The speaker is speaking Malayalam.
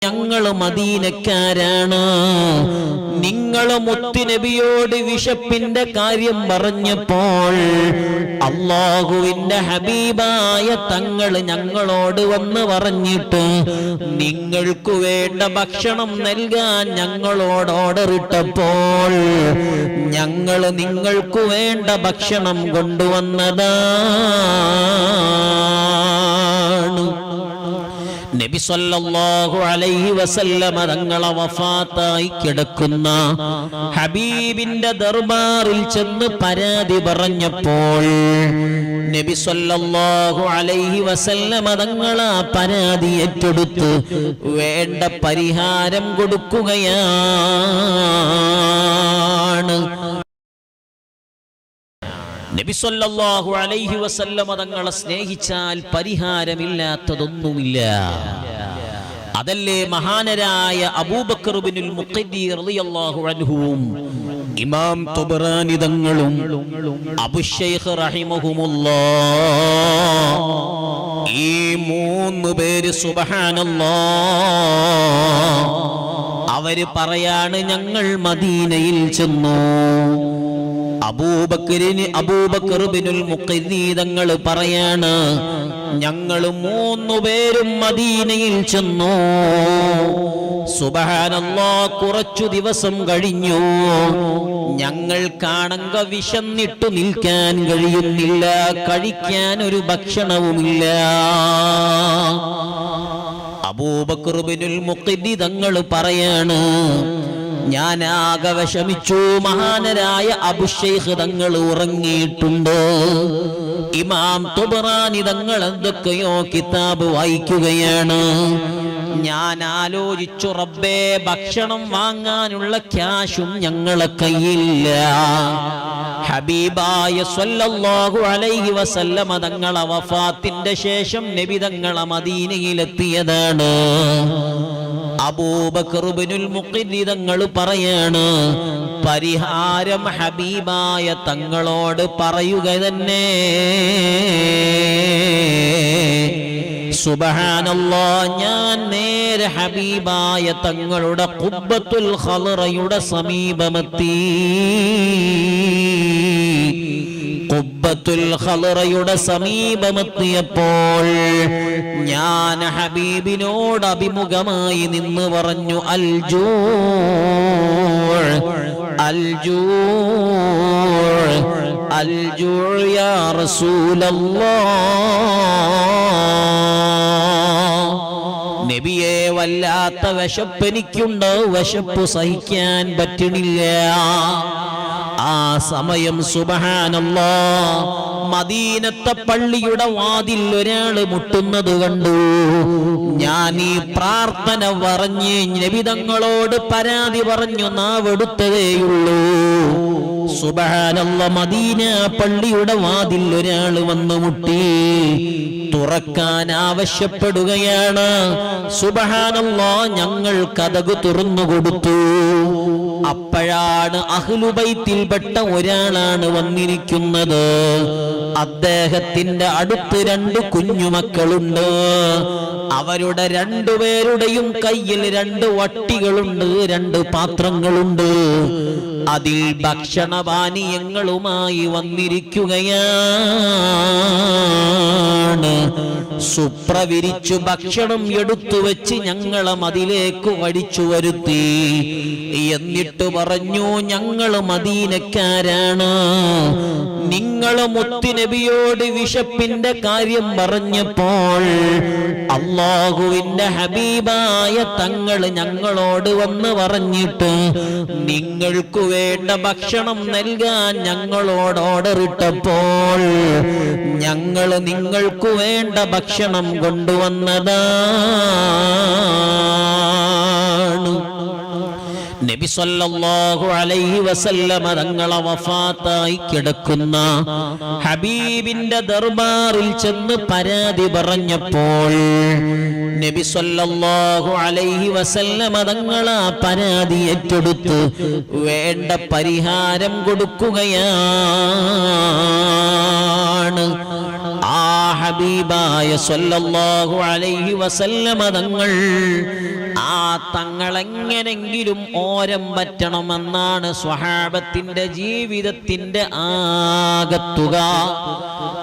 ഞങ്ങൾ മദീനക്കാരാണ്. നിങ്ങൾ മുത്തുനബിയോട് വിശപ്പിന്റെ കാര്യം പറഞ്ഞപ്പോൾ അല്ലാഹുവിന്റെ ഹബീബായ തങ്ങൾ ഞങ്ങളോട് വന്ന് പറഞ്ഞിട്ട് നിങ്ങൾക്ക് വേണ്ട ഭക്ഷണം നൽകാൻ ഞങ്ങളോട് ഓർഡർ ഇട്ടപ്പോൾ ഞങ്ങൾ നിങ്ങൾക്ക് വേണ്ട ഭക്ഷണം കൊണ്ടുവന്നതാണ്. നബി സല്ലല്ലാഹു അലൈഹി വസല്ലമ തങ്ങളെ വഫാത്തായി കിടക്കുന്ന ഹബീബിന്റെ ദർബാറിൽ ചെന്ന് പരാതി പറഞ്ഞപ്പോൾ നബി സല്ലല്ലാഹു അലൈഹി വസല്ലമ തങ്ങളെ പരാതി ഏറ്റെടുത്ത് വേണ്ട പരിഹാരം കൊടുക്കുകയാണ്. നബി സല്ലല്ലാഹു അലൈഹി വസല്ലമ തങ്ങളെ സ്നേഹിച്ചാൽ പരിഹാരമില്ലാത്തതൊന്നുമില്ല. അതല്ലേ മഹാനരായ അബൂബക്കർ ഇബ്നുൽ മുഖദ്ദി റളിയല്ലാഹു അൻഹുവും ഇമാം തുബറാനി തങ്ങളും അബുശൈഖ് റഹിമഹുമുല്ലാഹ് ഈ മൂന്ന് പേര് സുബ്ഹാനല്ലാഹ് അവര് പറയാണ്, ഞങ്ങൾ മദീനയിൽ ചെന്നു. അബൂബക്കർ ഇബ്നുൽ മുഖദ്ദി തങ്ങൾ പറയാണ്, ഞങ്ങൾ മൂന്ന് പേരും മദീനയിൽ ചെന്നു. സുബ്ഹാനല്ലാഹ്, കുറച്ചു ദിവസം കഴിഞ്ഞു. ഞങ്ങൾക്കാണെങ്ക വിശന്നിട്ടു നിൽക്കാൻ കഴിയുന്നില്ല, കഴിക്കാൻ ഒരു ഭക്ഷണവുമില്ല. അബൂബക്കർ ഇബ്നുൽ മുഖദ്ദി തങ്ങൾ പറയാണ്, ഞാൻ ആകെ വിഷമിച്ചു. മഹാനരായ അബുശൈഖ് തങ്ങൾ ഉറങ്ങിയിട്ടുണ്ട്. ഇമാം തുബറാനി തങ്ങൾ എന്തൊക്കെയോ കിതാബ് വായിക്കുകയാണ്. ഞാൻ ആലോചിച്ചു, റബ്ബേ, ഭക്ഷണം വാങ്ങാനുള്ള ക്യാഷും ഞങ്ങളെ കയ്യില്ല. ഹബീബായ സ്വല്ലല്ലാഹു അലൈഹി വസല്ലമ തങ്ങളെ വഫാത്തിന്റെ ശേഷം നബി തങ്ങളെ മദീനയിലെത്തിയതാണ്. അബൂബക്കർ ഇബ്നുൽ മുഖദ്ദി തങ്ങൾ പറയാണ്, പരിഹാരം ഹബീബായ തങ്ങളോട് പറയുക തന്നെ. സുബ്ഹാനല്ലാഹ്, ഞാൻ നേരെ ഹബീബായ തങ്ങളുടെ ഖുബ്ബത്തുൽ ഖളറയുടെ സമീപമെത്തി. ഖുബ്ബത്തുൽ ഖളറയുടെ സമീപമെത്തിയപ്പോൾ ഞാൻ ഹബീബിനോട് അഭിമുഖമായി നിന്ന് പറഞ്ഞു, അൽജൂ അൽജൂ അൽജൂ യാ റസൂലല്ലാഹ്. നബിയെ, വല്ലാത്ത വിശപ്പ് എനിക്കുണ്ട്, വിശപ്പ് സഹിക്കാൻ പറ്റണില്ല. ആ സമയം സുബ്ഹാനല്ലാഹ്, മദീനത്തെ പള്ളിയുടെ വാതിൽ ഒരാൾ മുട്ടുന്നത് കണ്ടു. ഞാൻ ഈ പ്രാർത്ഥന പറഞ്ഞ് നബി തങ്ങളോട് പരാതി പറഞ്ഞു നാവെടുത്തതേയുള്ളൂ. സുബ്ഹാനല്ലാഹ്, മദീന പള്ളിയുടെ വാതിൽ ഒരാൾ വന്നു മുട്ടി. തുറക്കാൻ ആവശ്യപ്പെടുകയാണ്. സുബ്ഹാനല്ലാഹ്, ഞങ്ങൾ കതക് തുറന്നു കൊടുത്തു. അപ്പോഴാണ് അഹ്ലുബൈത്തിൽപ്പെട്ട ഒരാളാണ് വന്നിരിക്കുന്നത്. അദ്ദേഹത്തിന്റെ അടുത്ത് 2 കുഞ്ഞുമക്കളുണ്ട്. അവരുടെ രണ്ടുപേരുടെയും കയ്യിൽ 2 വട്ടികളുണ്ട്, 2 പാത്രങ്ങളുണ്ട്. അതിൽ ഭക്ഷണപാനീയങ്ങളുമായി വന്നിരിക്കുകയാണ്. സുപ്രവിരിച്ചു ഭക്ഷണം എടുത്തു വെച്ച് ഞങ്ങളെ മതിലേക്ക് വടിച്ചു വരുത്തി. എന്നിട്ട് പറഞ്ഞു, ഞങ്ങൾ മദീനക്കാരാണ്. നിങ്ങൾ മുത്തുനബിയോട് വിശപ്പിന്റെ കാര്യം പറഞ്ഞപ്പോൾ അല്ലാഹുവിന്റെ ഹബീബായ തങ്ങൾ ഞങ്ങളോട് വന്ന് പറഞ്ഞിട്ട് നിങ്ങൾക്ക് വേണ്ട ഭക്ഷണം നൽകാൻ ഞങ്ങളോട് ഓർഡർ ഇട്ടപ്പോൾ ഞങ്ങൾ നിങ്ങൾക്ക് വേണ്ട ഭക്ഷണം കൊണ്ടുവന്നതാണ്. നബി സല്ലല്ലാഹു അലൈഹി വസല്ലമ തങ്ങളെ വഫാത്തായി കിടക്കുന്ന ഹബീബിന്റെ ദർബാറിൽ ചെന്ന് പരാതി പറഞ്ഞപ്പോൾ നബി സല്ലല്ലാഹു അലൈഹി വസല്ലമ തങ്ങളെ പരാതി ഏറ്റെടുത്ത് വേണ്ട പരിഹാരം കൊടുക്കുകയാണ്. ആ ഹബീബായ സല്ലല്ലാഹു അലൈഹി വസല്ലമ തങ്ങൾ ആ തങ്ങളെങ്ങനെങ്കിലും ഓരം പറ്റണമെന്നാണ് സ്വഹാബത്തിന്റെ ജീവിതത്തിന്റെ ആകത്തുക.